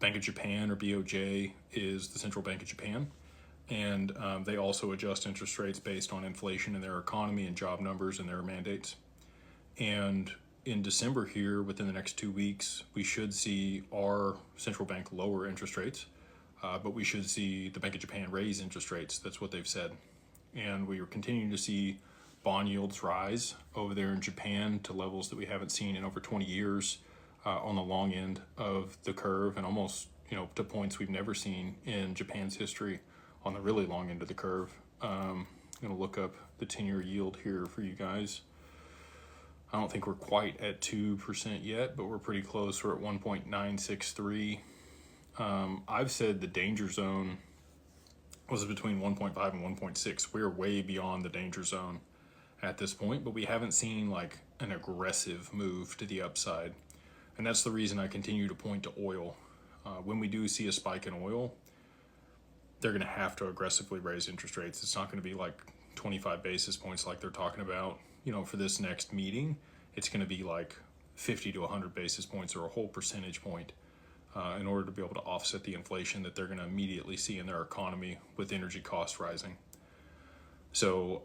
Bank of Japan, or BOJ, is the central bank of Japan. And they also adjust interest rates based on inflation in their economy and job numbers and their mandates. And in December here, within the next 2 weeks, we should see our central bank lower interest rates, but we should see the Bank of Japan raise interest rates. That's what they've said. And we are continuing to see bond yields rise over there in Japan to levels that we haven't seen in over 20 years on the long end of the curve, and almost to points we've never seen in Japan's history on the really long end of the curve. I'm going to look up the 10-year yield here for you guys. I don't think we're quite at 2% yet, but we're pretty close. We're at 1.963. I've said the danger zone was between 1.5 and 1.6. We're way beyond the danger zone at this point, but we haven't seen like an aggressive move to the upside. And that's the reason I continue to point to oil. When we do see a spike in oil, they're going to have to aggressively raise interest rates. It's not going to be like 25 basis points like they're talking about, for this next meeting. It's going to be like 50 to 100 basis points, or a whole percentage point, in order to be able to offset the inflation that they're going to immediately see in their economy with energy costs rising. So,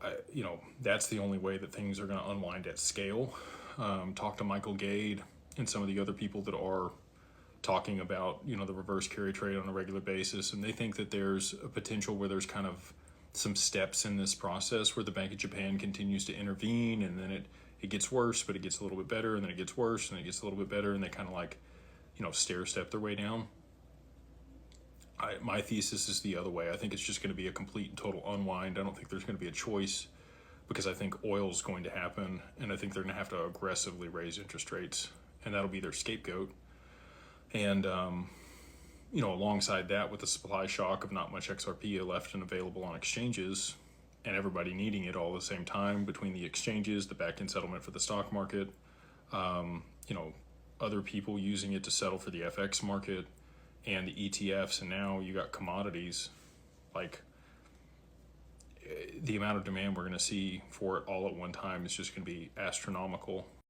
that's the only way that things are going to unwind at scale. Talk to Michael Gade and some of the other people that are talking about, the reverse carry trade on a regular basis. And they think that there's a potential where there's kind of some steps in this process where the Bank of Japan continues to intervene, and then it gets worse, but it gets a little bit better, and then it gets worse, and it gets a little bit better, and they kind of like, stair step their way down. My thesis is the other way. I think it's just going to be a complete and total unwind. I don't think there's going to be a choice, because I think oil is going to happen, and I think they're going to have to aggressively raise interest rates, and that'll be their scapegoat. And, alongside that, with the supply shock of not much XRP left and available on exchanges, and everybody needing it all at the same time, between the exchanges, the back-end settlement for the stock market, other people using it to settle for the FX market, and the ETFs, and now you got commodities, like the amount of demand we're going to see for it all at one time is just going to be astronomical.